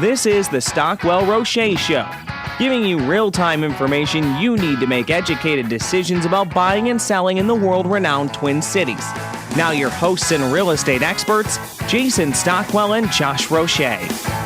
This is the Stockwell Roueche Show, giving you real-time information you need to make educated decisions about buying and selling in the world-renowned Twin Cities. Now your hosts and real estate experts, Jason Stockwell and Josh Roueche.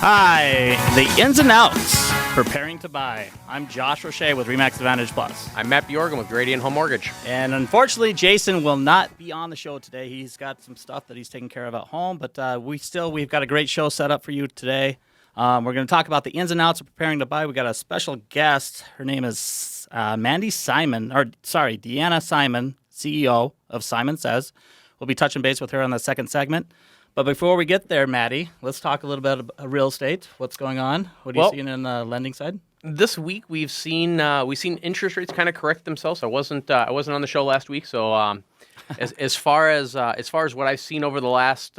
Hi, the ins and outs, preparing to buy. I'm Josh Roueche with RE/MAX Advantage Plus. I'm Matt Bjorgen with Gradient Home Mortgage. And unfortunately, Jason will not be on the show today. He's got some stuff that he's taking care of at home, but we've got a great show set up for you today. We're going to talk about the ins and outs of preparing to buy. We got a special guest. Her name is Deanna Simon, CEO of Simon Says. We'll be touching base with her on the second segment. But before we get there, Maddie, let's talk a little bit about real estate. What's going on? What are you seeing in the lending side? This week we've seen interest rates kind of correct themselves. I wasn't on the show last week, so as far as what I've seen over the last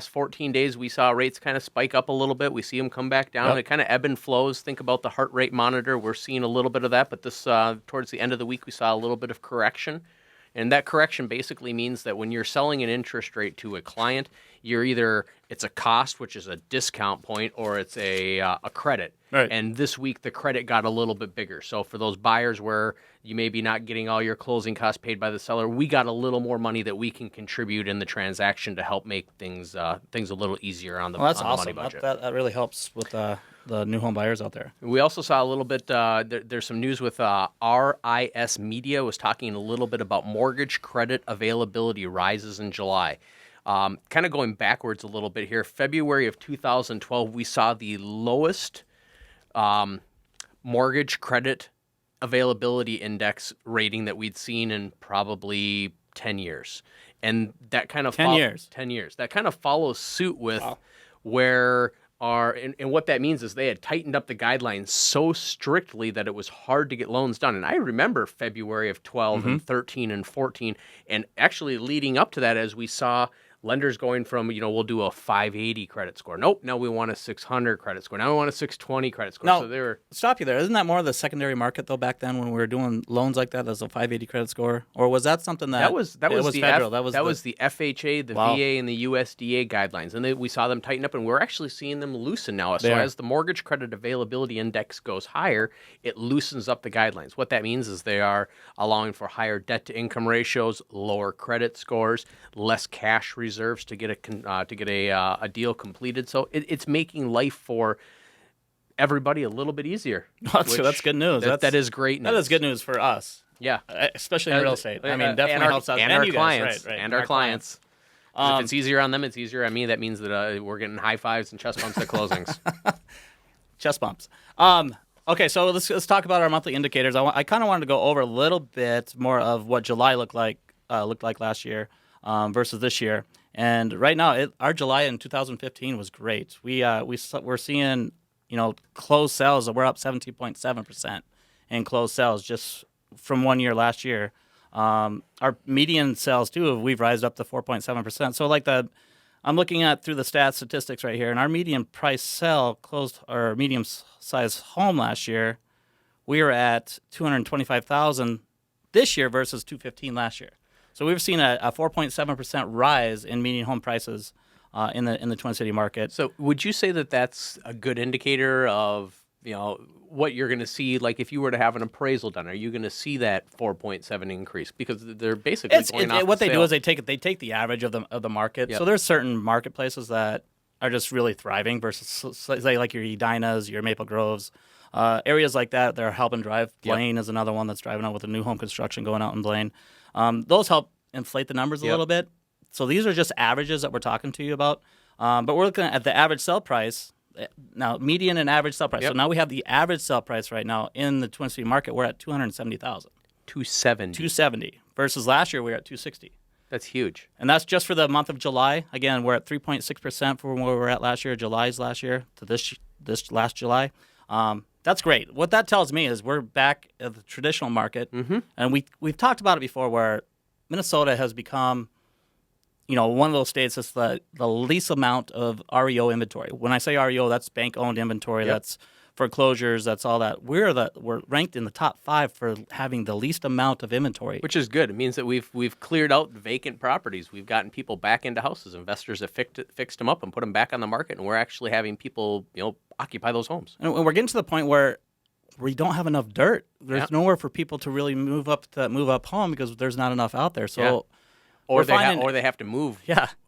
14 days, we saw rates kind of spike up a little bit. We see them come back down. Yep. It kind of ebb and flows. Think about the heart rate monitor. We're seeing a little bit of that, but this towards the end of the week we saw a little bit of correction. And that correction basically means that when you're selling an interest rate to a client, it's a cost, which is a discount point, or it's a credit. Right. And this week the credit got a little bit bigger. So for those buyers where you may be not getting all your closing costs paid by the seller, we got a little more money that we can contribute in the transaction to help make things a little easier on the, that's on awesome. The money budget. That really helps with the new home buyers out there. We also saw a little bit, there's some news with RIS Media was talking a little bit about mortgage credit availability rises in July. Kind of going backwards a little bit here, February of 2012, we saw the lowest mortgage credit availability index rating that we'd seen in probably 10 years. And that kind of 10 years. That kind of follows suit with where and what that means is they had tightened up the guidelines so strictly that it was hard to get loans done. And I remember February of 12 and 13 and 14, and actually leading up to that, as we saw lenders going from, we'll do a 580 credit score. Nope, now we want a 600 credit score. Now we want a 620 credit score. No, so they were... Stop you there. Isn't that more of the secondary market, though, back then when we were doing loans like that as a 580 credit score? Or was that something that was federal? That was the FHA, the VA, and the USDA guidelines. And we saw them tighten up, and we're actually seeing them loosen now. So as the mortgage credit availability index goes higher, it loosens up the guidelines. What that means is they are allowing for higher debt-to-income ratios, lower credit scores, less cash reserves to get a deal completed. So it's making life for everybody a little bit easier. That's good news. That is great news. That is good news for us. Yeah, especially in real estate. I mean, definitely helps us and our you clients guys. Right. And our clients. If it's easier on them, it's easier on me. That means that we're getting high fives and chest bumps at closings. Chest bumps. Okay, so let's talk about our monthly indicators. I kind of wanted to go over a little bit more of what July looked like last year versus this year. And right now, our July in 2015 was great. We're seeing closed sales that we're up 17.7% in closed sales just from 1 year last year. Our median sales too, we've rised up to 4.7%. So I'm looking at through the statistics right here, and our median price sale closed our medium size home last year. We were at $225,000 this year versus $215,000 last year. So we've seen a 4.7% rise in median home prices in the Twin City market. So would you say that that's a good indicator of what you're going to see? Like if you were to have an appraisal done, are you going to see that 4.7 increase? Because they're basically going off what the they sale. do is they take the average of the market. Yep. So there's certain marketplaces that are just really thriving versus say like your Edinas, your Maple Groves, areas like that. They're helping drive. Blaine is another one that's driving out with the new home construction going out in Blaine. Those help inflate the numbers a little bit. So these are just averages that we're talking to you about. But we're looking at the average sell price. Now, median and average sell price. Yep. So now we have the average sell price right now in the Twin City market. We're at $270,000. $270 versus last year we were at $260. That's huge. And that's just for the month of July. Again, we're at 3.6% from where we were at last year, July's last year to this last July. That's great. What that tells me is we're back at the traditional market. Mm-hmm. And we've talked about it before where Minnesota has become one of those states that's the least amount of REO inventory. When I say REO, that's bank-owned inventory. Yep. That's foreclosures. That's all that. We're ranked in the top 5 for having the least amount of inventory, which is good. It means that we've cleared out vacant properties. We've gotten people back into houses. Investors have fixed them up and put them back on the market, and we're actually having people occupy those homes. And we're getting to the point where we don't have enough dirt. There's nowhere for people to really move up home because there's not enough out there. So, or they have to move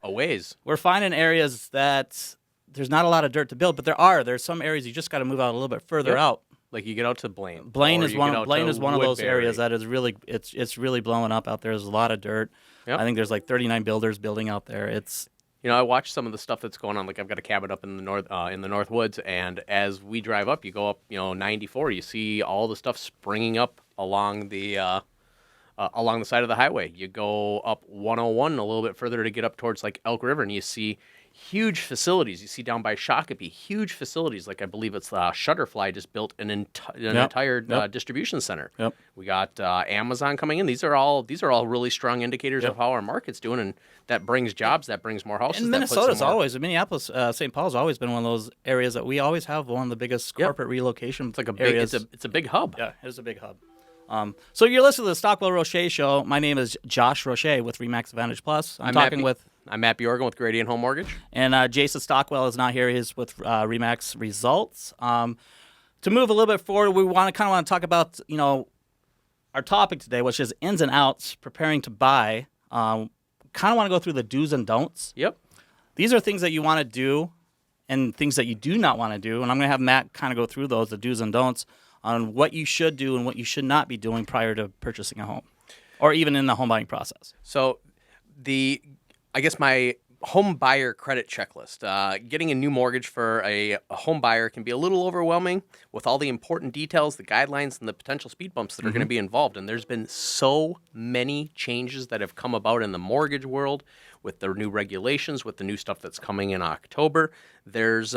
a ways. We're finding areas that there's not a lot of dirt to build, but there's some areas you just got to move out a little bit further out. Like you get out to Blaine. Blaine is one of those Woodbury. areas that is really it's really blowing up out there. There's a lot of dirt. Yep. I think there's like 39 builders building out there. It's I watched some of the stuff that's going on. Like I've got a cabin up in the north woods, and as we drive up, you go up 94, you see all the stuff springing up along the side of the highway. You go up 101 a little bit further to get up towards like Elk River, and you see huge facilities. You see down by Shakopee, huge facilities. Like I believe it's Shutterfly just built an entire distribution center. Yep. We got Amazon coming in. These are all really strong indicators of how our market's doing, and that brings jobs, that brings more houses. And Minnesota's Minneapolis, St. Paul's always been one of those areas that we always have one of the biggest corporate relocation. It's like areas. It's a big hub. Yeah, it is a big hub. So you're listening to the Stockwell Roueche Show. My name is Josh Roueche with Remax Advantage Plus. I'm Matt Bjorgen with Gradient Home Mortgage. And Jason Stockwell is not here. He's with Remax Results. To move a little bit forward, we want to talk about our topic today, which is ins and outs preparing to buy. Kind of want to go through the do's and don'ts. Yep. These are things that you want to do and things that you do not want to do. And I'm going to have Matt kind of go through those, the do's and don'ts, on what you should do and what you should not be doing prior to purchasing a home or even in the home buying process. So I guess my home buyer credit checklist. Getting a new mortgage for a home buyer can be a little overwhelming with all the important details, the guidelines, and the potential speed bumps that are going to be involved. And there's been so many changes that have come about in the mortgage world with the new regulations, with the new stuff that's coming in October. There's,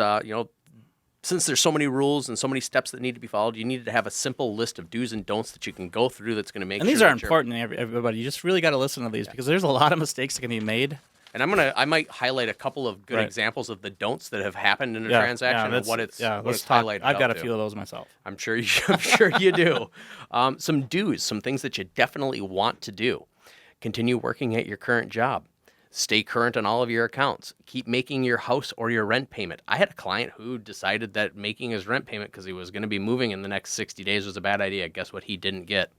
since there's so many rules and so many steps that need to be followed, you need to have a simple list of do's and don'ts that you can go through that's going to make sure. And these are important, everybody. You just really got to listen to these because there's a lot of mistakes that can be made. And I might highlight a couple of good examples of the don'ts that have happened in a transaction and what it's highlighted. I've got a few of those myself. I'm sure you do. Some do's, some things that you definitely want to do. Continue working at your current job. Stay current on all of your accounts. Keep making your house or your rent payment. I had a client who decided that making his rent payment because he was going to be moving in the next 60 days was a bad idea. Guess what he didn't get?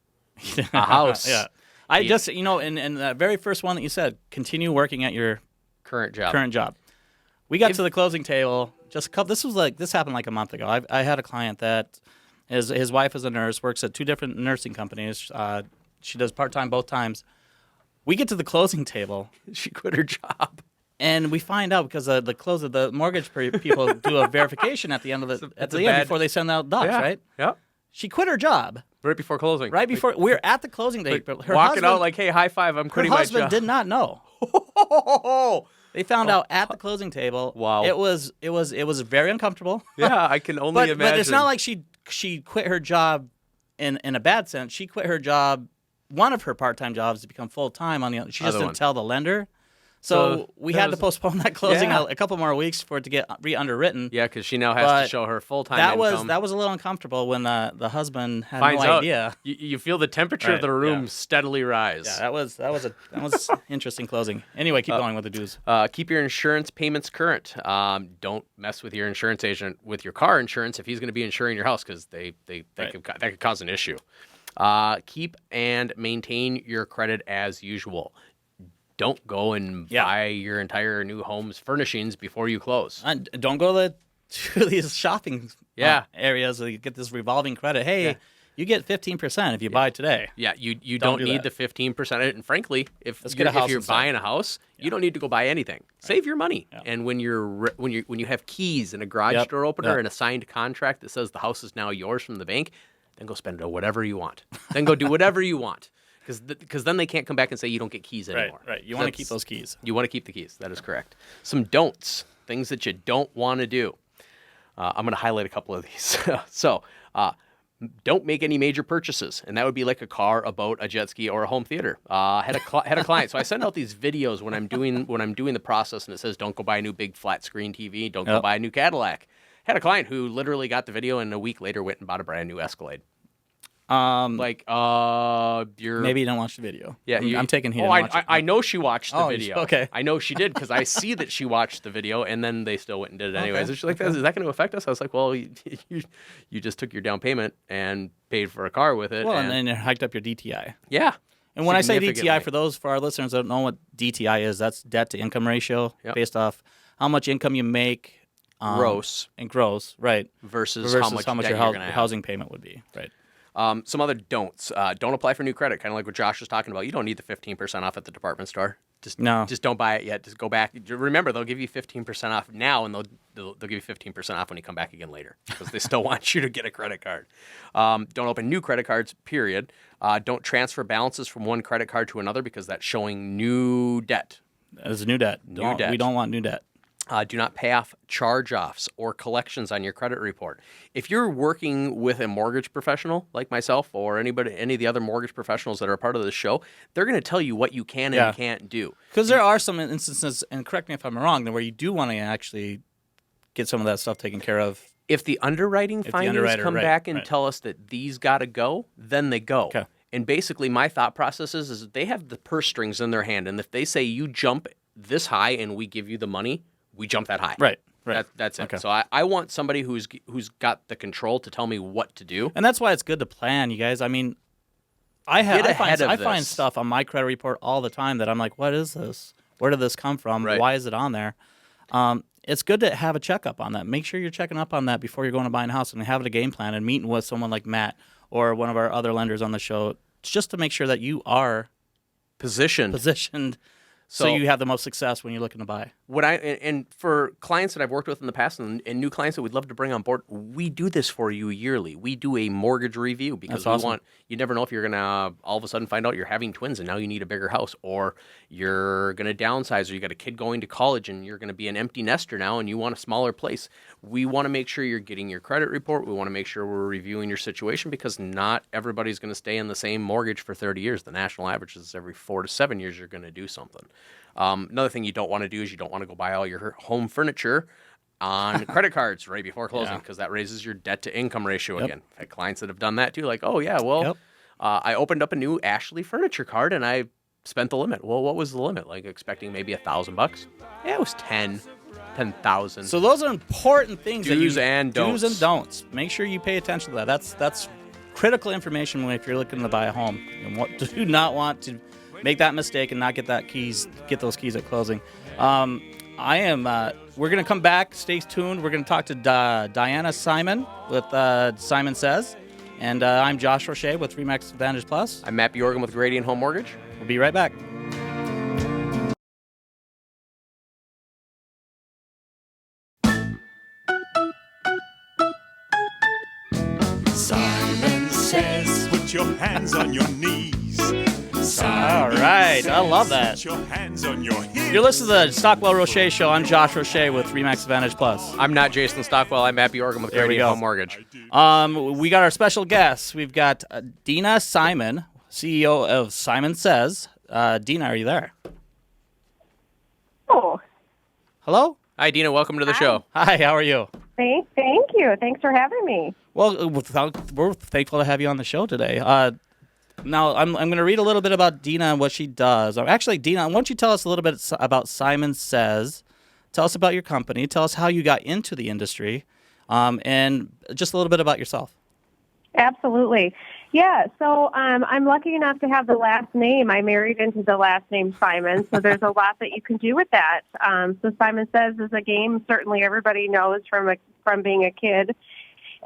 A house. Yeah. I just, in the very first one that you said, continue working at your current job. We got to the closing table this happened like a month ago. I had a client that his wife is a nurse, works at two different nursing companies. She does part-time both times. We get to the closing table. She quit her job. And we find out because the mortgage people do a verification at the end before they send out docs, right? Yeah. She quit her job. Right before closing. We're at the closing date. But her walking out like, hey, high five, I'm quitting my job. Her husband did not know. They found out at the closing table. Wow. It was very uncomfortable. Yeah, I can only imagine. But it's not like she quit her job in a bad sense. She quit her job, one of her part-time jobs, to become full-time on the other. She just didn't tell the lender. So we had to postpone that closing a couple more weeks for it to get re-underwritten. Yeah, because she now has to show her full-time income. That was a little uncomfortable when the husband had Finds no out. idea. You feel the temperature of the room steadily rise. Yeah, that was interesting closing. Anyway, keep going with the dues. Keep your insurance payments current. Don't mess with your insurance agent with your car insurance if he's going to be insuring your house because that could cause an issue. Keep and maintain your credit as usual. Don't go and buy your entire new home's furnishings before you close. And don't go to these shopping areas where you get this revolving credit. Hey, you get 15% if you buy today. Yeah, you don't need the 15%. And frankly, if you're buying a house, you don't need to go buy anything. Save your money. Yeah. And when you have keys and a garage door opener and a signed contract that says the house is now yours from the bank, then go spend whatever you want. Then go do whatever you want. Because then they can't come back and say you don't get keys anymore. Right. You want to keep those keys. You want to keep the keys. That is correct. Some don'ts, things that you don't want to do. I'm going to highlight a couple of these. So, don't make any major purchases, and that would be like a car, a boat, a jet ski, or a home theater. Had a client, so I send out these videos when I'm doing the process, and it says don't go buy a new big flat screen TV, don't go buy a new Cadillac. Had a client who literally got the video and a week later went and bought a brand new Escalade. You're Maybe you don't watch the video. Yeah, I'm taking heat. I know she watched the Oh, video. okay. I know she did because I see that she watched the video, and then they still went and did it anyways. Okay. And she's like, "Is that going to affect us?" I was like, "Well, you just took your down payment and paid for a car with it." Well, and then you hiked up your DTI. Yeah. And when I say Significantly. DTI, for our listeners that don't know what DTI is, that's debt to income ratio, based off how much income you make. Gross and gross, right? versus Versus how much your debt you're gonna have. housing payment would be, right? Some other don'ts. Don't apply for new credit, kind of like what Josh was talking about. You don't need the 15% off at the department store. Just don't buy it yet. Just go back. Remember, they'll give you 15% off now, and they'll give you 15% off when you come back again later because they still want you to get a credit card. Don't open new credit cards, period. Don't transfer balances from one credit card to another because that's showing new debt. As new debt. We don't want new debt. Do not pay off charge-offs or collections on your credit report. If you're working with a mortgage professional like myself or any of the other mortgage professionals that are a part of this show, they're going to tell you what you can and can't do. Because there are some instances, and correct me if I'm wrong, where you do want to actually get some of that stuff taken care of. If the underwriting findings come back and tell us that these got to go, then they go. Okay. And basically my thought process is that they have the purse strings in their hand, and if they say you jump this high and we give you the money, we jump that high. Right. That's it. Okay. So I want somebody who's got the control to tell me what to do. And that's why it's good to plan, you guys. I mean, I find stuff on my credit report all the time that I'm like, what is this? Where did this come from? Right. Why is it on there? It's good to have a checkup on that. Make sure you're checking up on that before you're going to buy a house and having a game plan and meeting with someone like Matt or one of our other lenders on the show just to make sure that you are positioned so you have the most success when you're looking to buy. And for clients that I've worked with in the past and new clients that we'd love to bring on board, we do this for you yearly. We do a mortgage review because you never know if you're going to all of a sudden find out you're having twins and now you need a bigger house, or you're going to downsize, or you got a kid going to college and you're going to be an empty nester now and you want a smaller place. We want to make sure you're getting your credit report. We want to make sure we're reviewing your situation because not everybody's going to stay in the same mortgage for 30 years. The national average is every 4 to 7 years you're going to do something. Another thing you don't want to do is you don't want to go buy all your home furniture on credit cards right before closing because that raises your debt to income ratio again. I've had clients that have done that too, like, I opened up a new Ashley furniture card and I spent the limit. Well, what was the limit? Like expecting maybe $1,000? Yeah, it was 10,000. So those are important things. Do's and don'ts. Do's and don'ts. Make sure you pay attention to that. That's critical information if you're looking to buy a home. And do not want to make that mistake and not get those keys at closing. We're going to come back. Stay tuned. We're going to talk to Diana Simon with Simon Says. And I'm Josh Roueche with Remax Advantage Plus. I'm Matt Bjorgen with Grady & Home Mortgage. We'll be right back. Simon Says, put your hands on your knees. All right, I love that. Put your hands on your hips. You're listening to the Stockwell Roueche Show. I'm Josh Roueche with Remax Advantage Plus. I'm not Jason Stockwell. I'm Matt Bjorgen with Grady & Home Mortgage. We got our special guests. We've got Dina Simon, CEO of Simon Says. Dina, are you there? Oh, Hello? Hi, Dina. Welcome to the show. Hi, how are you? thank you. Thanks for having me. Well, we're thankful to have you on the show today. Now, I'm going to read a little bit about Dina and what she does. Actually, Dina, why don't you tell us a little bit about Simon Says? Tell us about your company. Tell us how you got into the industry, and just a little bit about yourself. Absolutely. Yeah, so I'm lucky enough to have the last name. I married into the last name Simon, so there's a lot that you can do with that. So Simon Says is a game certainly everybody knows from being a kid.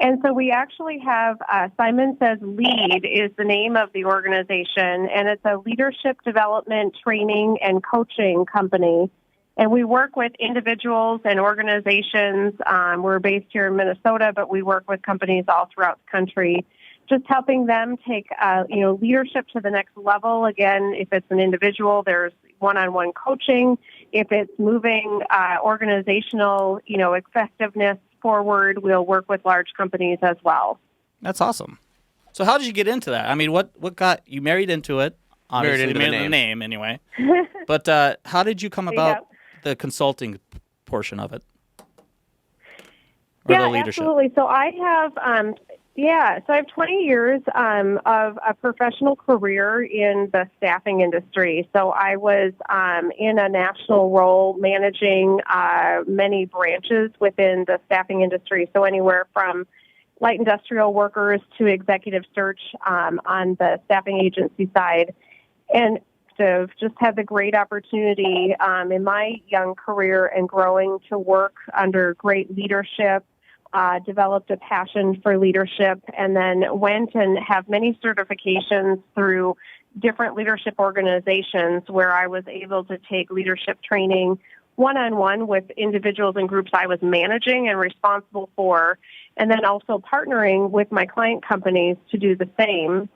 And so we actually have Simon Says Lead is the name of the organization, and it's a leadership development, training, and coaching company. And we work with individuals and organizations. We're based here in Minnesota, but we work with companies all throughout the country, just helping them take leadership to the next level. Again, if it's an individual, there's one-on-one coaching. If it's moving organizational, effectiveness forward, we'll work with large companies as well. That's awesome. So how did you get into that? I mean, what got you married into it? Obviously, Married into the name anyway. But how did you come about the consulting portion of it? Or the leadership? Absolutely. So I have, Yeah, so I have 20 years of a professional career in the staffing industry. So I was in a national role managing many branches within the staffing industry. So anywhere from light industrial workers to executive search on the staffing agency side. And I've just had the great opportunity in my young career and growing to work under great leadership, developed a passion for leadership, and then went and have many certifications through different leadership organizations where I was able to take leadership training one-on-one with individuals and groups I was managing and responsible for, and then also partnering with my client companies to do the same.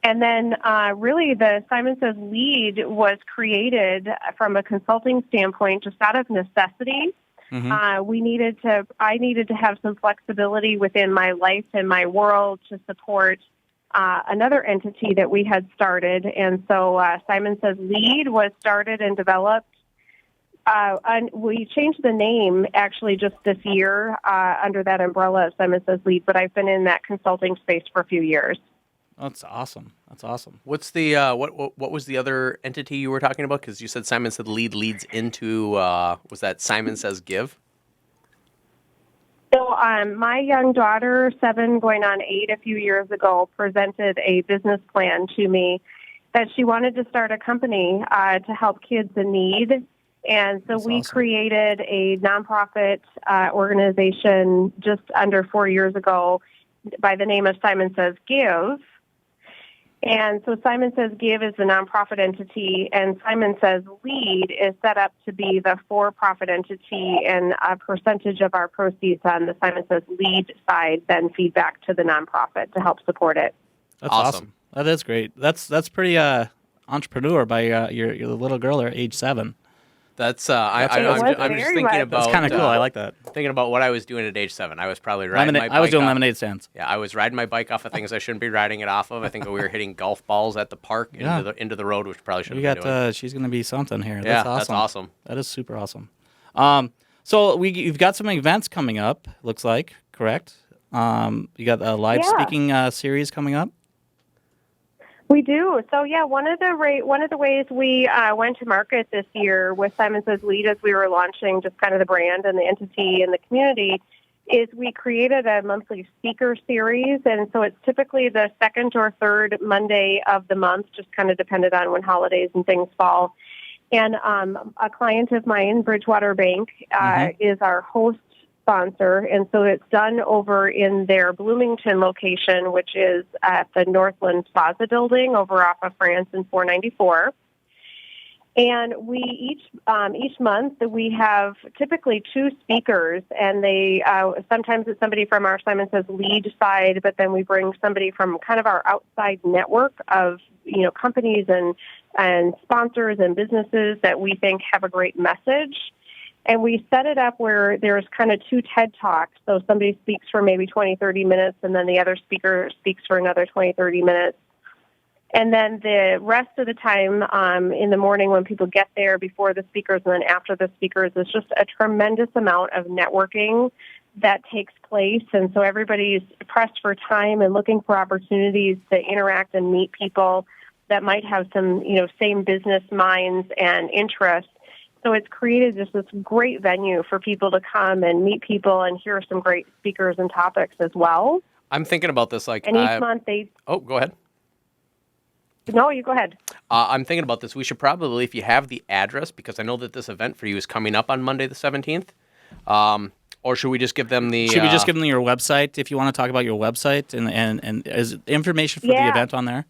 And then really the Simon Says Lead was created from a consulting standpoint just out of necessity. Mm-hmm. I needed to have some flexibility within my life and my world to support another entity that we had started. And so Simon Says Lead was started and developed. And we changed the name actually just this year under that umbrella of Simon Says Lead, but I've been in that consulting space for a few years. That's awesome. That's awesome. What's the what was the other entity you were talking about? Because you said Simon Said Lead leads into was that Simon Says Give? So my young daughter, 7 going on 8 a few years ago, presented a business plan to me that she wanted to start a company to help kids in need. And so we created a nonprofit organization just under 4 years ago by the name of Simon Says Give. And so Simon Says Give is the nonprofit entity, and Simon Says Lead is set up to be the for-profit entity, and a percentage of our proceeds on the Simon Says Lead side then feed back to the nonprofit to help support it. That's awesome. That is great. That's pretty entrepreneur by your little girl at age 7. That's I'm just thinking about. That's kind of cool. I like that. Thinking about what I was doing at age 7. I was probably riding my bike. I was doing lemonade stands. Yeah, I was riding my bike off of things I shouldn't be riding it off of. I think we were hitting golf balls at the park into the road, which probably shouldn't be doing. She's going to be something here. Yeah, that's awesome. That's awesome. That is super awesome. So you've got some events coming up. Looks like, correct? You got a live speaking series coming up. We do. So, one of the ways we went to market this year with Simon Says Lead as we were launching just kind of the brand and the entity and the community is we created a monthly speaker series. And so it's typically the second or third Monday of the month, just kind of depended on when holidays and things fall. And a client of mine, Bridgewater Bank, is our host sponsor, and so it's done over in their Bloomington location, which is at the Northland Plaza building over off of France and 494. And we each month we have typically 2 speakers, and they sometimes it's somebody from our Simon Says Lead side, but then we bring somebody from kind of our outside network of companies and sponsors and businesses that we think have a great message. And we set it up where there's kind of 2 TED Talks. So somebody speaks for maybe 20, 30 minutes, and then the other speaker speaks for another 20, 30 minutes. And then the rest of the time in the morning when people get there before the speakers and then after the speakers is just a tremendous amount of networking that takes place. And so everybody's pressed for time and looking for opportunities to interact and meet people that might have some, same business minds and interests. So it's created just this great venue for people to come and meet people and hear some great speakers and topics as well. I'm thinking about this and each month they... Oh, go ahead. No, you go ahead. I'm thinking about this. We should probably, if you have the address, because I know that this event for you is coming up on Monday the 17th, or should we just give them the... Should we just give them your website if you want to talk about your website and is information for the event on there?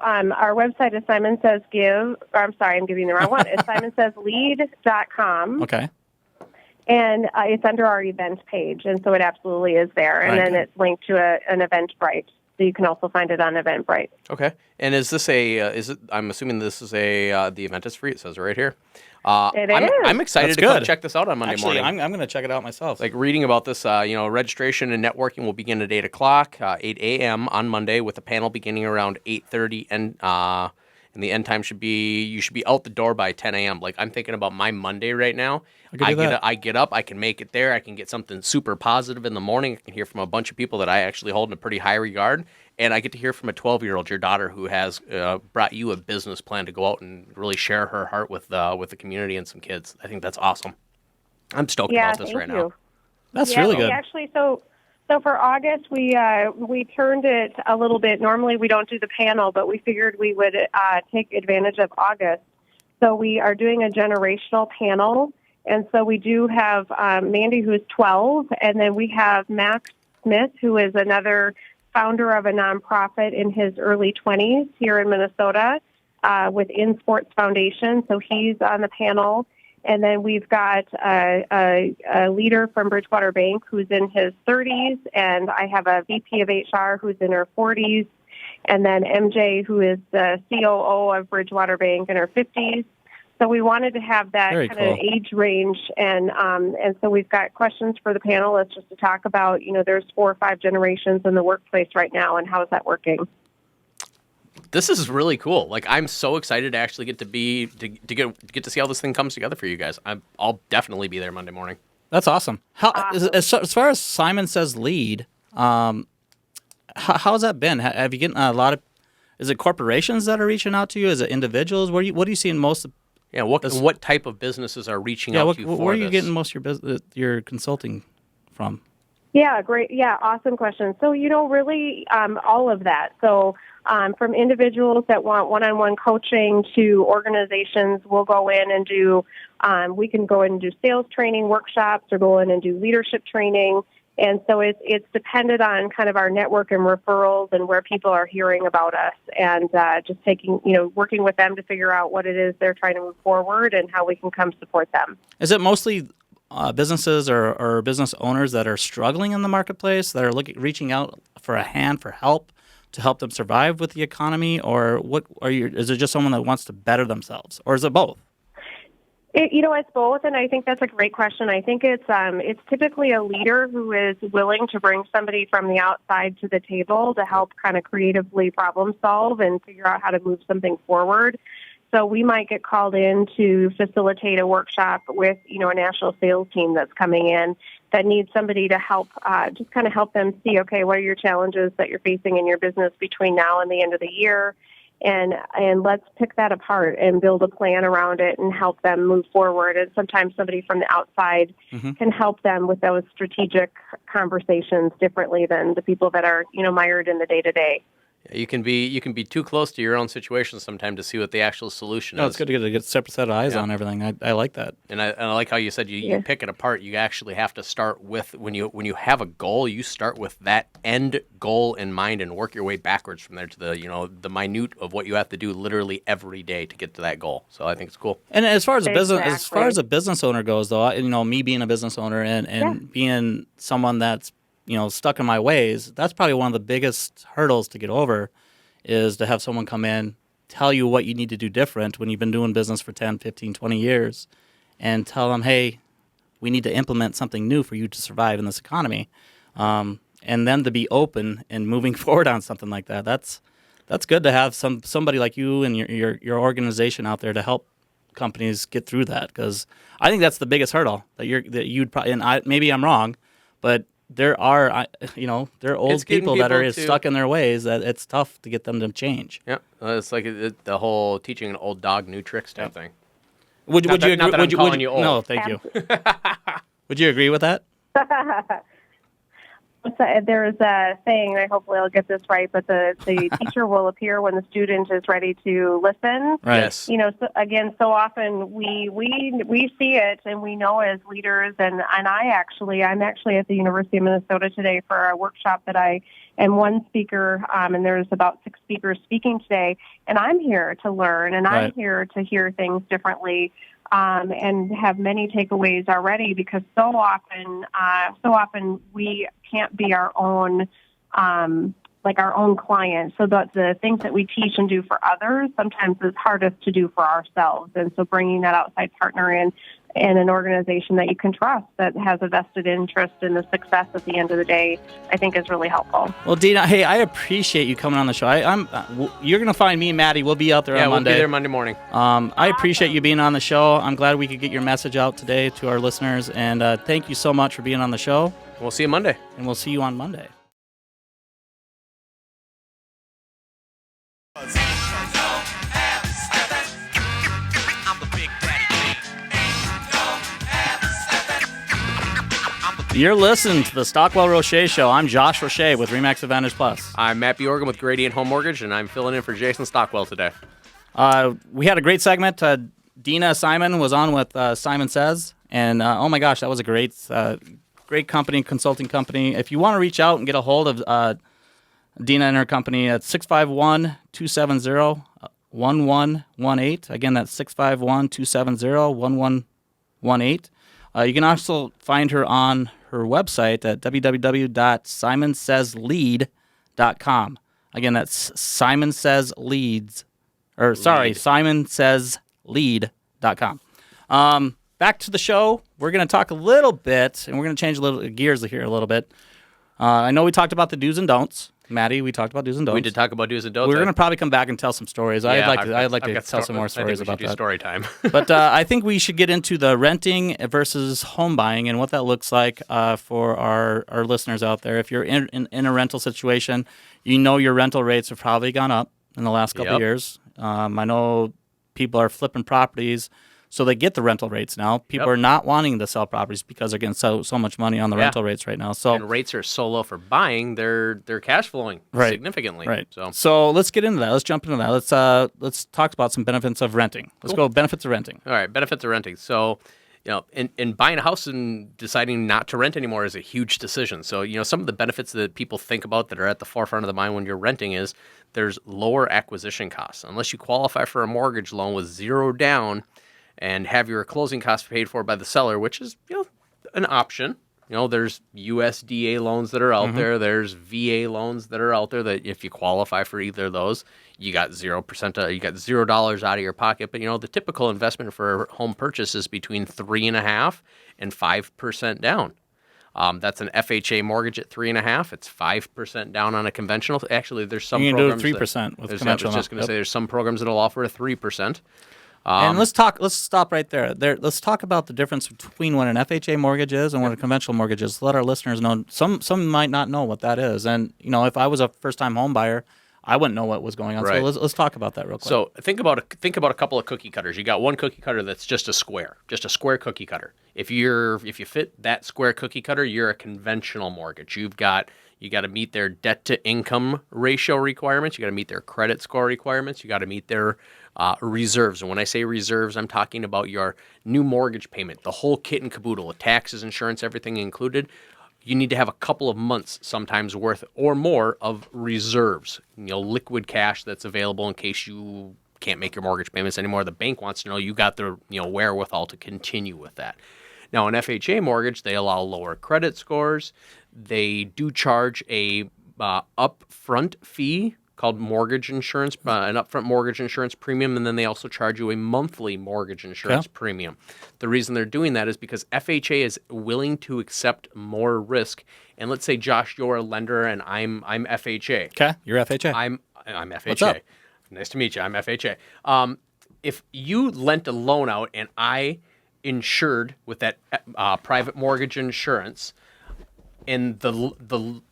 Our website is Simon Says Give. I'm sorry, I'm giving the wrong one. It's simonsayslead.com. Okay. And it's under our event page, and so it absolutely is there. And then it's linked to an Eventbrite, so you can also find it on Eventbrite. Okay. And is this I'm assuming this is the event is free. It says right here. It is. I'm excited to come check this out on Monday morning. I'm going to check it out myself. Like reading about this, registration and networking will begin at 8 o'clock, 8 a.m. on Monday with a panel beginning around 8:30 and the end time you should be out the door by 10 a.m. Like I'm thinking about my Monday right now. I get up, I can make it there. I can get something super positive in the morning. I can hear from a bunch of people that I actually hold in a pretty high regard. And I get to hear from a 12-year-old, your daughter, who has brought you a business plan to go out and really share her heart with the community and some kids. I think that's awesome. I'm stoked about this right now. That's really good. Actually, so for August, we turned it a little bit. Normally, we don't do the panel, but we figured we would take advantage of August. So we are doing a generational panel. And so we do have Mandy, who's 12, and then we have Max Smith, who is another founder of a nonprofit in his early 20s here in Minnesota with In Sports Foundation. So he's on the panel. And then we've got a leader from Bridgewater Bank who's in his 30s, and I have a VP of HR who's in her 40s, and then MJ, who is the COO of Bridgewater Bank, in her 50s. So we wanted to have that kind of age range, and so we've got questions for the panelists just to talk about, there's 4 or 5 generations in the workplace right now, and how is that working? This is really cool. Like I'm so excited to actually get to see how this thing comes together for you guys. I'll definitely be there Monday morning. That's awesome. As far as Simon Says lead, how's that been? Have you gotten a lot of? Is it corporations that are reaching out to you? Is it individuals? What do you see in most? Yeah. What type of businesses are reaching out to you for this? Where are you getting most of your consulting from? Yeah, great. Yeah, awesome question. So, really all of that. So from individuals that want one-on-one coaching to organizations, we'll go in and do, we can go in and do sales training workshops or go in and do leadership training. And so it's dependent on kind of our network and referrals and where people are hearing about us, and just working with them to figure out what it is they're trying to move forward and how we can come support them. Is it mostly businesses or business owners that are struggling in the marketplace, that are reaching out for a hand, for help, to help them survive with the economy, or what are you? Is it just someone that wants to better themselves, or is it both? It's both, and I think that's a great question. I think it's typically a leader who is willing to bring somebody from the outside to the table to help kind of creatively problem solve and figure out how to move something forward. So we might get called in to facilitate a workshop with, a national sales team that's coming in that needs somebody to help, just kind of help them see, okay, what are your challenges that you're facing in your business between now and the end of the year? And let's pick that apart and build a plan around it and help them move forward. And sometimes somebody from the outside can help them with those strategic conversations differently than the people that are, mired in the day-to-day. Yeah, you can be too close to your own situation sometimes to see what the actual solution is. No, it's good to get a separate set of eyes on everything. I like that. And I like how you said you pick it apart. You actually have to start with, when you have a goal, you start with that end goal in mind and work your way backwards from there to the minute of what you have to do literally every day to get to that goal. So I think it's cool. And as far as a business owner goes, though, me being a business owner and being someone that's stuck in my ways, that's probably one of the biggest hurdles to get over, is to have someone come in, tell you what you need to do different when you've been doing business for 10, 15, 20 years, and tell them, hey, we need to implement something new for you to survive in this economy. And then to be open and moving forward on something like that. That's good to have somebody like you and your organization out there to help companies get through that, because I think that's the biggest hurdle that you'd probably, and maybe I'm wrong, but there are old people that are stuck in their ways that it's tough to get them to change. Yeah, it's like the whole teaching an old dog new tricks type thing. Would you agree? Not that I'm calling you old. No, thank you. Would you agree with that? There is a saying, and hopefully I'll get this right, but the teacher will appear when the student is ready to listen. Right. Yes. So often we see it, and we know as leaders, and I'm actually at the University of Minnesota today for a workshop that I am one speaker, and there's about 6 speakers speaking today, and I'm here to learn, and I'm here to hear things differently. And have many takeaways already, because so often we can't be our own client. So the things that we teach and do for others sometimes is hardest to do for ourselves. And so bringing that outside partner in and an organization that you can trust that has a vested interest in the success at the end of the day, I think is really helpful. Well, Dina, hey, I appreciate you coming on the show. You're going to find me and Maddie. We'll be out there on Monday. We'll be there Monday morning. I appreciate you being on the show. I'm glad we could get your message out today to our listeners. And thank you so much for being on the show. We'll see you Monday. And we'll see you on Monday. You're listening to the Stockwell Roueche Show. I'm Josh Roueche with RE/MAX Advantage Plus. I'm Matt Bjorgen with Gradient Home Mortgage, and I'm filling in for Jason Stockwell today. We had a great segment. Dina Simon was on with Simon Says, and oh my gosh, that was a great company, consulting company. If you want to reach out and get a hold of Dina and her company, it's 651-270-1118. Again, that's 651-270-1118. You can also find her on her website at www.simonsaysllead.com. Again, that's simonsaysllead.com. Back to the show. We're going to talk a little bit, and we're going to change gears here a little bit. I know we talked about the do's and don'ts. Maddie, we talked about do's and don'ts. We did talk about do's and don'ts. We're going to probably come back and tell some stories. Yeah, I'd like to tell some more stories about that. Story time. But I think we should get into the renting versus home buying and what that looks like for our listeners out there. If you're in a rental situation, you know your rental rates have probably gone up in the last couple of years. I know people are flipping properties, so they get the rental rates now. People are not wanting to sell properties because they're getting so much money on the rental rates right now. So and rates are so low for buying, they're cash flowing significantly. Right. So let's get into that. Let's jump into that. Let's talk about some benefits of renting. Let's go benefits of renting. All right, benefits of renting. So, in buying a house and deciding not to rent anymore is a huge decision. So, some of the benefits that people think about that are at the forefront of the mind when you're renting is there's lower acquisition costs. Unless you qualify for a mortgage loan with zero down and have your closing costs paid for by the seller, which is, an option. There's USDA loans that are out there. There's VA loans that are out there that if you qualify for either of those, you got 0%, you got $0 out of your pocket. But, the typical investment for a home purchase is between 3.5% and 5% down. That's an FHA mortgage at 3.5%. It's 5% down on a conventional. Actually, there's some programs. You can do 3% with conventional. I was just going to say there's some programs that'll offer a 3%. And let's stop right there. Let's talk about the difference between what an FHA mortgage is and what a conventional mortgage is. Let our listeners know. Some might not know what that is. And, if I was a first-time home buyer, I wouldn't know what was going on. Right. So let's talk about that real quick. So think about a couple of cookie cutters. You got one cookie cutter that's just a square cookie cutter. If you fit that square cookie cutter, you're a conventional mortgage. You got to meet their debt to income ratio requirements. You got to meet their credit score requirements. You got to meet their reserves. And when I say reserves, I'm talking about your new mortgage payment, the whole kit and caboodle, taxes, insurance, everything included. You need to have a couple of months sometimes worth or more of reserves, liquid cash that's available in case you can't make your mortgage payments anymore. The bank wants to know you got the wherewithal to continue with that. Now, an FHA mortgage, they allow lower credit scores. They do charge a upfront fee called mortgage insurance, an upfront mortgage insurance premium, and then they also charge you a monthly mortgage insurance premium. The reason they're doing that is because FHA is willing to accept more risk. And let's say, Josh, you're a lender, and I'm FHA. Okay, you're FHA. I'm FHA. What's up? Nice to meet you. I'm FHA. If you lent a loan out and I insured with that private mortgage insurance, and the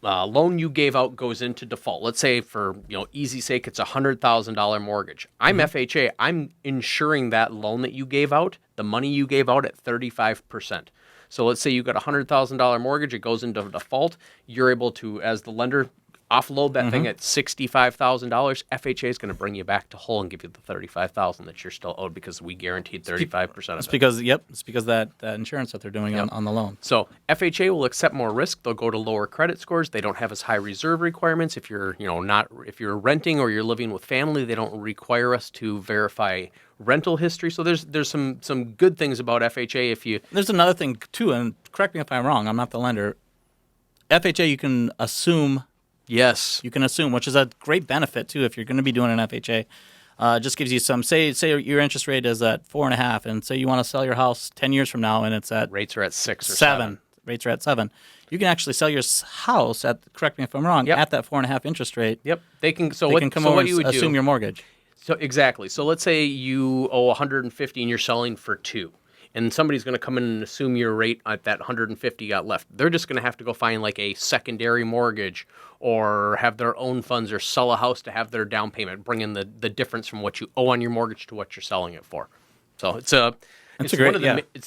loan you gave out goes into default. Let's say for easy sake, it's a $100,000 mortgage. I'm FHA. I'm insuring that loan that you gave out, the money you gave out at 35%. So let's say you got a $100,000 mortgage. It goes into default. You're able to, as the lender, offload that thing at $65,000. FHA is going to bring you back to whole and give you the $35,000 that you're still owed because we guaranteed 35% of it. It's because that insurance that they're doing on the loan. So FHA will accept more risk. They'll go to lower credit scores. They don't have as high reserve requirements. If you're if you're renting or you're living with family, they don't require us to verify rental history. So there's some good things about FHA. There's another thing too, and correct me if I'm wrong. I'm not the lender. FHA, you can assume. Yes. You can assume, which is a great benefit, too, if you're going to be doing an FHA. Just gives you some. Say your interest rate is at 4.5%, and say you want to sell your house 10 years from now, and it's at Rates are at 6 or 7. Rates are at 7. You can actually sell your house at. Correct me if I'm wrong. Yep. At that 4.5% interest rate. Yep. They can. So They what? can come so over what and you would assume do? your mortgage. So exactly. So let's say you owe 150 and you're selling for 2. And somebody's going to come in and assume your rate at that 150 got left. They're just going to have to go find like a secondary mortgage or have their own funds or sell a house to have their down payment, bring in the difference from what you owe on your mortgage to what you're selling it for. So it's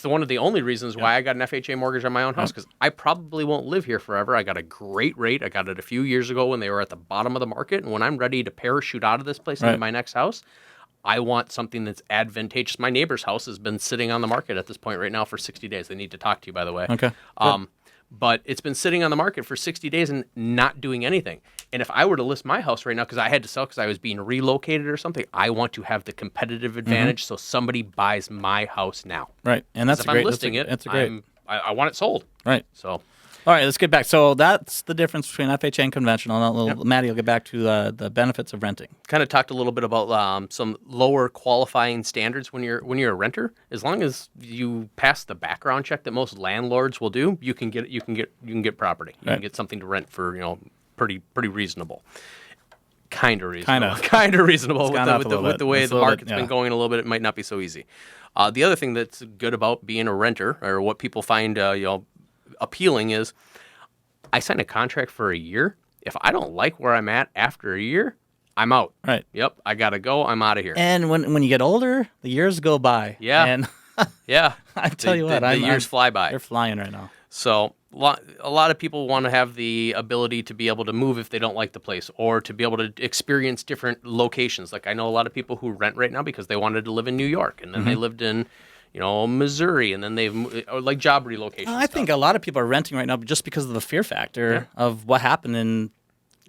one of the only reasons why I got an FHA mortgage on my own house, because I probably won't live here forever. I got a great rate. I got it a few years ago when they were at the bottom of the market. And when I'm ready to parachute out of this place into my next house, I want something that's advantageous. My neighbor's house has been sitting on the market at this point right now for 60 days. They need to talk to you, by the way. Okay. But it's been sitting on the market for 60 days and not doing anything. And if I were to list my house right now, because I had to sell because I was being relocated or something, I want to have the competitive advantage so somebody buys my house now. Right. And that's If great. I'm listing That's a great. I want it sold. Right. So All right, let's get back. So that's the difference between FHA and conventional. Maddie will get back to the benefits of renting. kind of talked a little bit about some lower qualifying standards when you're a renter. As long as you pass the background check that most landlords will do, you can get property. You can get something to rent for pretty reasonable. Kind of reasonable. Kind of reasonable with the way the market's been going a little bit. It might not be so easy. The other thing that's good about being a renter, or what people find appealing, is I signed a contract for a year. If I don't like where I'm at after a year, I'm out. Right. Yep. I gotta go. I'm out of here. And when you get older, the years go by. Yeah. And yeah. I tell you what, the years fly by. They're flying right now. So a lot of people want to have the ability to be able to move if they don't like the place, or to be able to experience different locations. Like I know a lot of people who rent right now because they wanted to live in New York, and then they lived in Missouri, and then they've like job relocation. I think a lot of people are renting right now just because of the fear factor of what happened in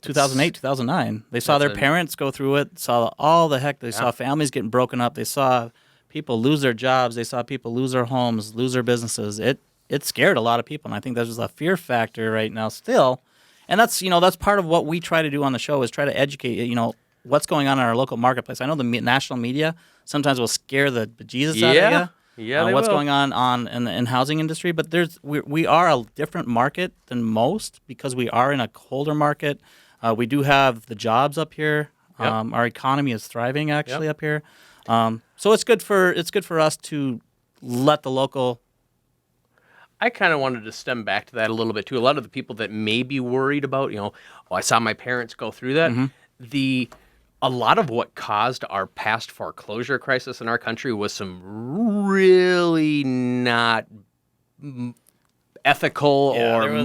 2008, 2009. They saw their parents go through it, saw all the heck. They saw families getting broken up. They saw people lose their jobs. They saw people lose their homes, lose their businesses. It scared a lot of people, and I think there's a fear factor right now still. And that's part of what we try to do on the show, is try to educate what's going on in our local marketplace. I know the national media sometimes will scare the bejesus out of you. Yeah, what's going on in housing industry, but we are a different market than most because we are in a colder market. We do have the jobs up here. Our economy is thriving actually up here. So it's good for us to let the local. I kind of wanted to stem back to that a little bit too. A lot of the people that may be worried about, I saw my parents go through that. A lot of what caused our past foreclosure crisis in our country was some really not ethical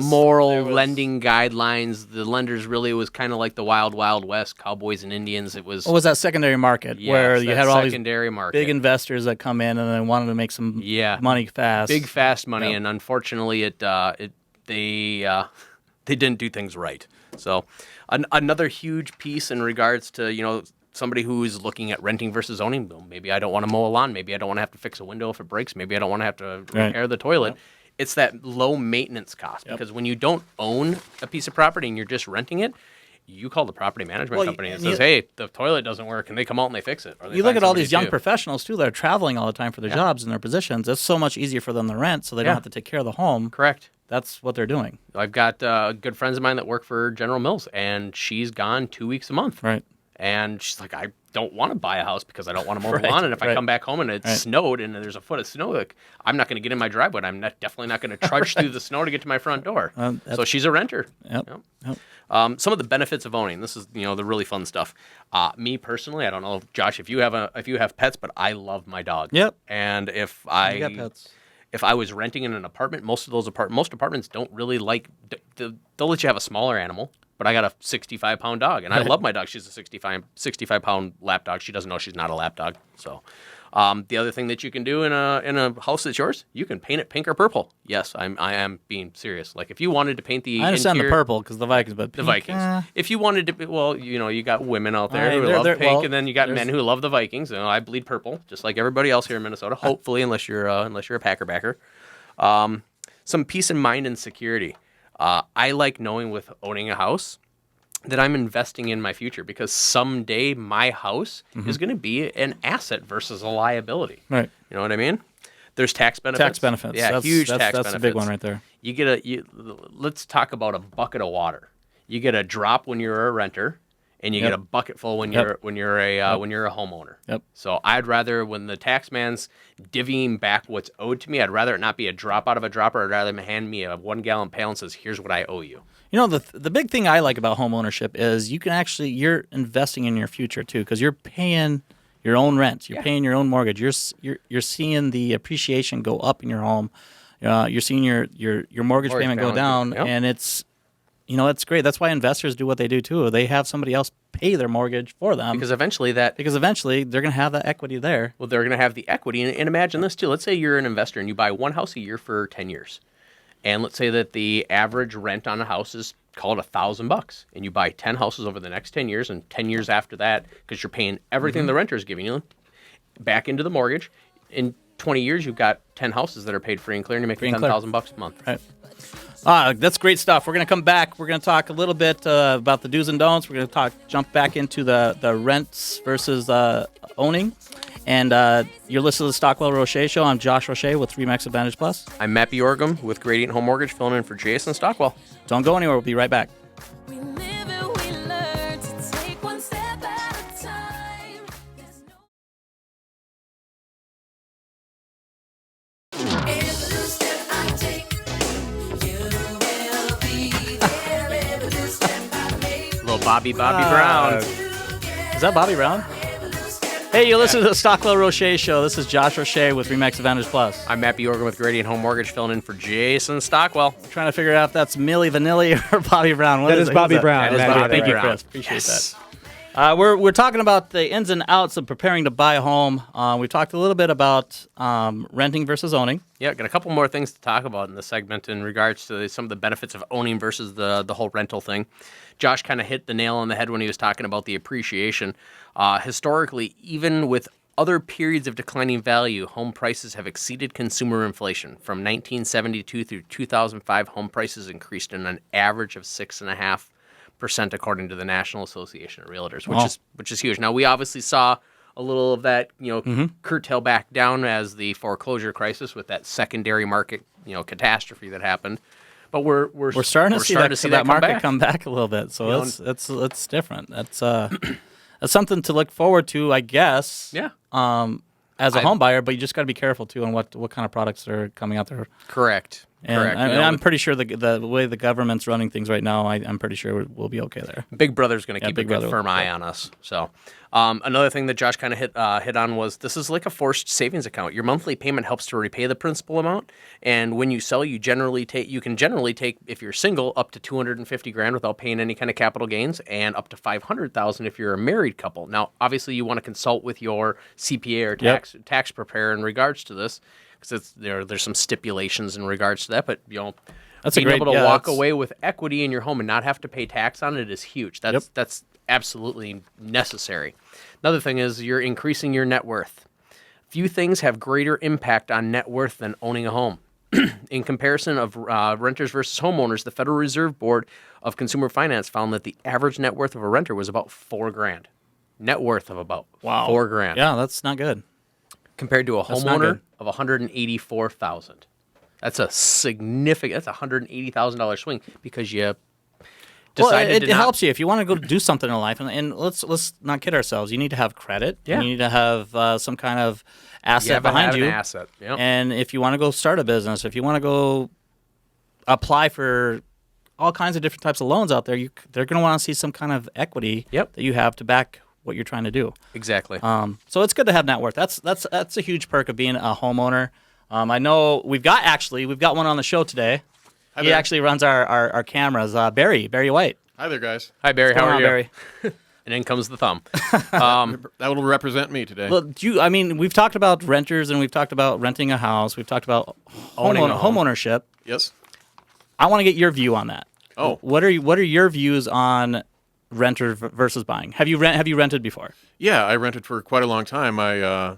moral lending guidelines. The lenders really was kind of like the wild, wild west, cowboys and Indians. It was. What was that secondary market where you had all these market. big investors that come in and then wanted to make some money fast, big fast money, and unfortunately, they didn't do things right. So another huge piece in regards to somebody who's looking at renting versus owning. Well, maybe I don't want to mow a lawn. Maybe I don't want to have to fix a window if it breaks. Maybe I don't want to have to repair the toilet. It's that low maintenance cost, because when you don't own a piece of property and you're just renting it, you call the property management company and says, hey, the toilet doesn't work, and they come out and they fix it. You look at all these young professionals too that are traveling all the time for their jobs and their positions. It's so much easier for them to rent, so they don't have to take care of the home. Correct. That's what they're doing. I've got good friends of mine that work for General Mills, and she's gone 2 weeks a month. Right. And she's like, I don't want to buy a house because I don't want to mow the lawn. And if I come back home and it snowed and there's a foot of snow, like, I'm not going to get in my driveway. I'm definitely not going to trudge through the snow to get to my front door. So she's a renter. Yep. Some of the benefits of owning. This is the really fun stuff. Me personally, I don't know, Josh, if you have pets, but I love my dog. Yep. And You got pets. if I was renting in an apartment, most apartments don't really like. They'll let you have a smaller animal. But I got a 65-pound dog, and I love my dog. She's a 65-pound lap dog. She doesn't know she's not a lap dog. So, the other thing that you can do in a house that's yours, you can paint it pink or purple. Yes, I am being serious. Like if you wanted to paint the I understand interior, the purple because the Vikings, but the Vikings. If you wanted to, you got women out there who love pink, and then you got men who love the Vikings. I bleed purple, just like everybody else here in Minnesota. Hopefully, unless you're a Packer backer. Some peace of mind and security. I like knowing with owning a house, that I'm investing in my future, because someday my house is going to be an asset versus a liability. Right. You know what I mean? There's tax benefits. Tax benefits. Yeah, huge tax benefits. That's a big one right there. You get let's talk about a bucket of water. You get a drop when you're a renter, and you get a bucket full when you're a homeowner. Yep. So I'd rather, when the tax man's divvying back what's owed to me, I'd rather it not be a drop out of a dropper. I'd rather him hand me a 1 gallon pail and says, "Here's what I owe you." You know, the big thing I like about home ownership is you're investing in your future too, because you're paying your own rent, you're paying your own mortgage, you're seeing the appreciation go up in your home, you're seeing your mortgage payment go down, and it's great. That's why investors do what they do too. They have somebody else pay their mortgage for them because eventually they're going to have that equity there. Well, they're going to have the equity, and imagine this too. Let's say you're an investor and you buy one house a year for 10 years. And let's say that the average rent on a house is, call it $1,000, and you buy 10 houses over the next 10 years, and 10 years after that, because you're paying everything the renter is giving you back into the mortgage. In 20 years, you've got 10 houses that are paid free and clear, and you're making $10,000 a month. Right. That's great stuff. We're going to come back. We're going to talk a little bit about the do's and don'ts. We're going to jump back into the rents versus owning. And you're listening to the Stockwell Roueche Show. I'm Josh Roueche with RE/MAX Advantage Plus. I'm Matt Bjorgum with Gradient Home Mortgage, filling in for Jason Stockwell. Don't go anywhere. We'll be right back. We live and we learn to take one step at a time. Every step I take, you will be there. Every step I make. Little Bobby Brown. Is that Bobby Brown? Hey, you're listening to the Stockwell Roueche Show. This is Josh Roueche with RE/MAX Advantage Plus. I'm Matt Bjorgum with Gradient Home Mortgage, filling in for Jason Stockwell. I'm trying to figure out if that's Milli Vanilli or Bobby Brown. That is Bobby Brown. That is Bobby Thank you, Brown. Chris. Appreciate that. We're talking about the ins and outs of preparing to buy a home. We've talked a little bit about renting versus owning. Yeah, got a couple more things to talk about in the segment in regards to some of the benefits of owning versus the whole rental thing. Josh kind of hit the nail on the head when he was talking about the appreciation. Historically, even with other periods of declining value, home prices have exceeded consumer inflation. From 1972 through 2005, home prices increased in an average of 6.5%, according to the National Association of Realtors, which is huge. Now, we obviously saw a little of that, curtail back down as the foreclosure crisis with that secondary market, catastrophe that happened. But we're starting to see that market come back a little bit. So it's different. That's something to look forward to, I guess. Yeah. As a home buyer, but you just got to be careful too on what kind of products are coming out there. Correct. And I'm pretty sure the way the government's running things right now, I'm pretty sure we'll be okay there. Big Brother's going to keep a good firm eye on us. So, another thing that Josh kind of hit on was this is like a forced savings account. Your monthly payment helps to repay the principal amount, and when you sell, you can generally take, if you're single, up to $250,000 without paying any kind of capital gains, and up to $500,000 if you're a married couple. Now, obviously, you want to consult with your CPA or tax preparer in regards to this, because there's some stipulations in regards to that, but being able to walk away with equity in your home and not have to pay tax on it is huge. That's absolutely necessary. Another thing is you're increasing your net worth. Few things have greater impact on net worth than owning a home. In comparison of renters versus homeowners, the Federal Reserve Board of Consumer Finance found that the average net worth of a renter was about $4,000. Net worth of about $4,000. Yeah, that's not good. Compared to a homeowner of $184,000. That's a significant. That's a $180,000 swing because you decided it helps you if you want to go do something in life. And let's not kid ourselves. You need to have credit. Yeah. You need to have some kind of asset behind you. An asset. Yep. And if you want to go start a business, if you want to go apply for all kinds of different types of loans out there, they're going to want to see some kind of equity that you have to back what you're trying to do. Exactly. So it's good to have net worth. That's a huge perk of being a homeowner. I know we've got one on the show today. He actually runs our cameras. Barry White. Hi there, guys. Hi, Barry. How are you? Barry? And in comes the thumb. That will represent me today. Well, we've talked about renters and we've talked about renting a house. We've talked about home ownership. Yes. I want to get your view on that. Oh. What are your views on renter versus buying? Have you rented before? Yeah, I rented for quite a long time. I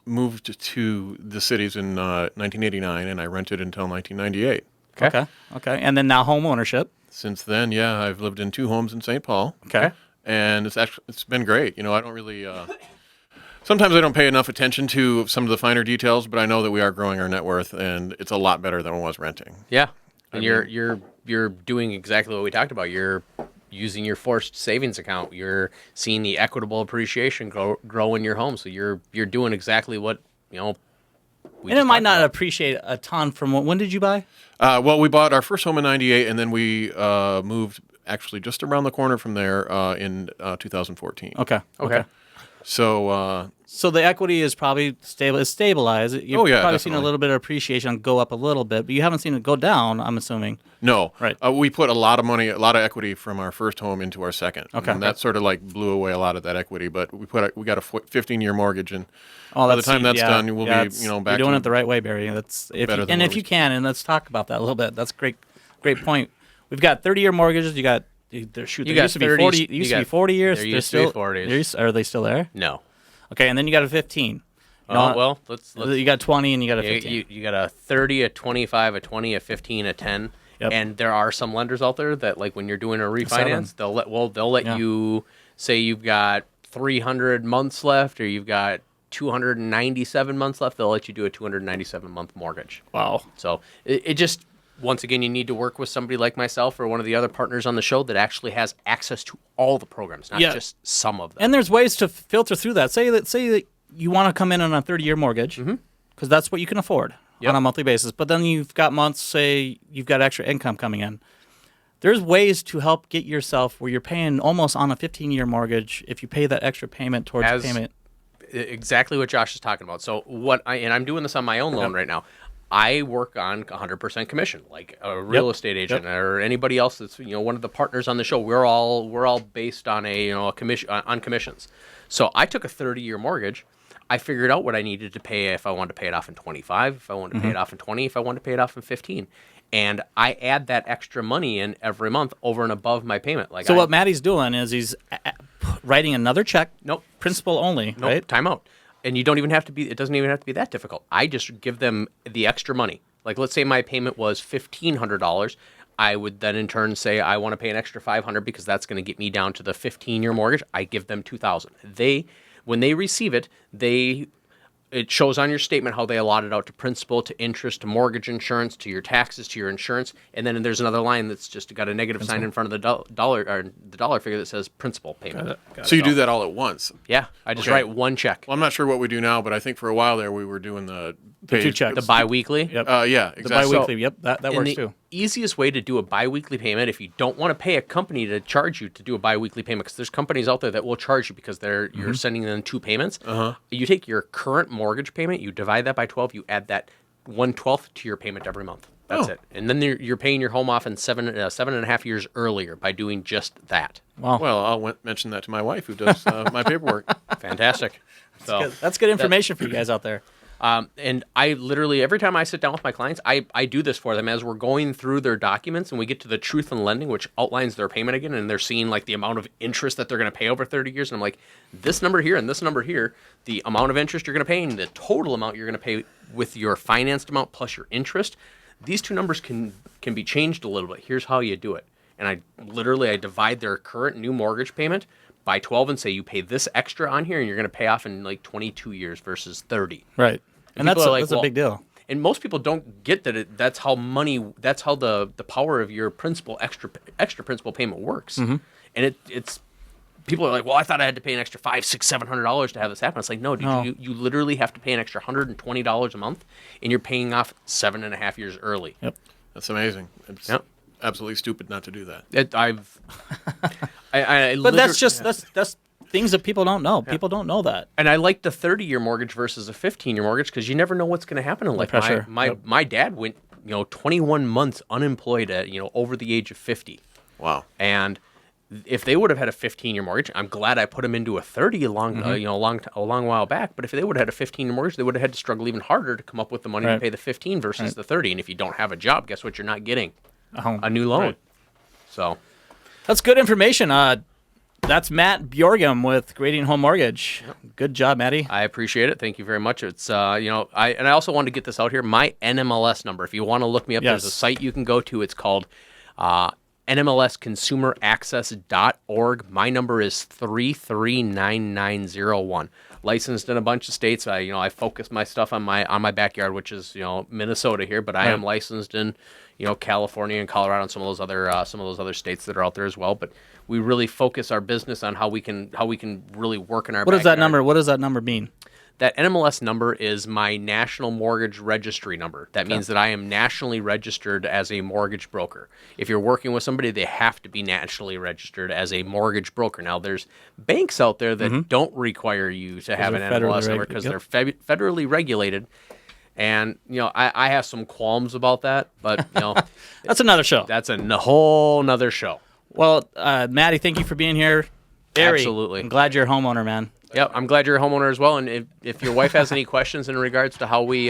moved to the cities in 1989, and I rented until 1998. Okay. And then now home ownership. Since then, yeah, I've lived in 2 homes in St. Paul. Okay. And it's been great. I don't really. Sometimes I don't pay enough attention to some of the finer details, but I know that we are growing our net worth, and it's a lot better than it was renting. Yeah, and you're doing exactly what we talked about. You're using your forced savings account. You're seeing the equitable appreciation grow in your home. So you're doing exactly what we And it just might talked not about. appreciate a ton from when did you buy? Well, we bought our first home in '98, and then we moved actually just around the corner from there in 2014. Okay. So So the equity is probably stabilized. You've Oh, yeah, probably seen a definitely. little bit of appreciation go up a little bit, but you haven't seen it go down, I'm assuming. no, Right. We put a lot of money, a lot of equity from our first home into our second. Okay. And that sort of like blew away a lot of that equity. But we got a 15-year mortage, and Oh, by the time that's done, we'll be it's- back. You're doing to it the right way, Barry. That's better than if what you we- can, and let's talk about that a little bit. That's great point. We've got 30-year mortgages. You got there You got used to be 30s 40. It you used to be got- 40 years. there They're used to be still 40s. Are they still there? No. Okay, and then you got a 15. Well, let's You got 20 and you got a 15. you got a 30, a 25, a 20, a 15, a 10. Yep. And there are some lenders out there that, like, when you're doing a refinance, they'll let Yeah. you say you've got 300 months left, or you've got 297 months left. They'll let you do a 297-month mortgage. Wow. So it just, once again, you need to work with somebody like myself or one of the other partners on the show that actually has access to all the programs, not Yeah. just some of them. And there's ways to filter through that. Say that you want to come in on a 30-year mortgage because that's what you can afford Yep. on a monthly basis. But then you've got months, say you've got extra income coming in. There's ways to help get yourself where you're paying almost on a 15-year mortgage if you pay that extra payment towards As- payment. Exactly what Josh is talking about. So and I'm doing this on my own loan right now. I work on 100% commission, like a real estate agent or anybody else that's one of the partners on the show. We're all based on a commission on commissions. So I took a 30-year mortgage. I figured out what I needed to pay if I wanted to pay it off in 25, if I wanted to pay it off in 20, if I wanted to pay it off in 15. And I add that extra money in every month over and above my payment. Like So what Maddie's doing is he's writing another check, Nope. principal only, Nope, right? time out. And you don't even have to be, it doesn't even have to be that difficult. I just give them the extra money. Like, let's say my payment was $1,500. I would then in turn say, I want to pay an extra $500 because that's going to get me down to the 15-year mortgage. I give them $2,000. When they receive it, it shows on your statement how they allot it out to principal, to interest, to mortgage insurance, to your taxes, to your insurance, and then there's another line that's just got a negative sign in front of the dollar or the dollar figure that says principal payment. So you do that all at once. Yeah, I just Okay. write one check. Well, I'm not sure what we do now, but I think for a while there we were doing the two checks. The biweekly. Yep. Yeah, The exactly. biweekly, yep, that And works the too. easiest way to do a biweekly payment, if you don't want to pay a company to charge you to do a biweekly payment, because there's companies out there that will charge you because you're sending them 2 payments. You take your current mortgage payment, you divide that by 12, you add that 1/12 to your payment every month. That's it. And then you're paying your home off in 7.5 years earlier by doing just that. Wow. Well, I'll mention that to my wife who does my paperwork. Fantastic. So That's good information for you guys out there. And I literally, every time I sit down with my clients, I do this for them as we're going through their documents and we get to the truth in lending, which outlines their payment again, and they're seeing like the amount of interest that they're going to pay over 30 years. And I'm like, this number here and this number here, the amount of interest you're going to pay and the total amount you're going to pay with your financed amount plus your interest, these two numbers can be changed a little bit. Here's how you do it. And I divide their current new mortgage payment by 12 and say you pay this extra on here and you're going to pay off in like 22 years versus 30. Right. And people that's are like, a well, big deal. And most people don't get that that's how the power of your extra principal payment works. Mm-hmm. And it's people are like, well, I thought I had to pay an extra $500, $600, $700 to have this happen. It's like, no, dude, No. you literally have to pay an extra $120 a month, and you're paying off 7.5 years early. Yep. That's amazing. It's Yep. absolutely stupid not to do that. I But that's just that's things that people don't know. People don't know that. And I like the 30-year mortgage versus a 15-year mortgage because you never know what's going to happen in life. pressure. My dad went 21 months unemployed at over the age of 50. Wow. And if they would have had a 15-year mortgage, I'm glad I put them into a 30 a long while back. But if they would have had a 15-year mortgage, they would have had to struggle even harder to come up with the money Right. to pay the 15 versus the 30. And if you don't have a job, guess what? You're not getting A home. a new loan. Right. So That's good information. That's Matt Bjorgum with Gradient Home Mortgage. Good job, Matty. I appreciate it. Thank you very much. It's I also wanted to get this out here. My NMLS number. If you want to look me up, Yes. there's a site you can go to. It's called NMLSconsumeraccess.org. My number is 339901. Licensed in a bunch of states. I focus my stuff on my backyard, which is Minnesota here, but I am licensed in California and Colorado and some of those other states that are out there as well. But we really focus our business on how we can really work in our. What does backyard. What does that number mean? That NMLS number is my National Mortgage Registry number. That means that I am nationally registered as a mortgage broker. If you're working with somebody, they have to be nationally registered as a mortgage broker. Now, there's banks out there that don't require you to have an they're federally NMLS number because yep. they're federally regulated. And, I have some qualms about that, but, That's another show. that's a whole nother show. Well, Maddie, thank you for being here. Barry, Absolutely. I'm glad you're a homeowner, man. Yep, I'm glad you're a homeowner as well. And if your wife has any questions in regards to how we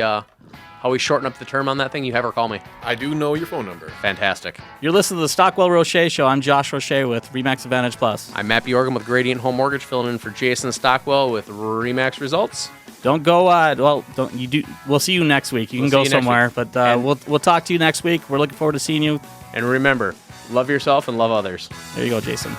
shorten up the term on that thing, you have her call me. I do know your phone number. Fantastic. You're listening to the Stockwell Roueche Show. I'm Josh Roueche with Remax Advantage Plus. I'm Matt Bjorgum with Gradient Home Mortgage, filling in for Jason Stockwell with Remax Results. Don't go. We'll see you next week. You can go see you next somewhere, week. but And- we'll talk to you next week. We're looking forward to seeing you. And remember, love yourself and love others. There you go, Jason.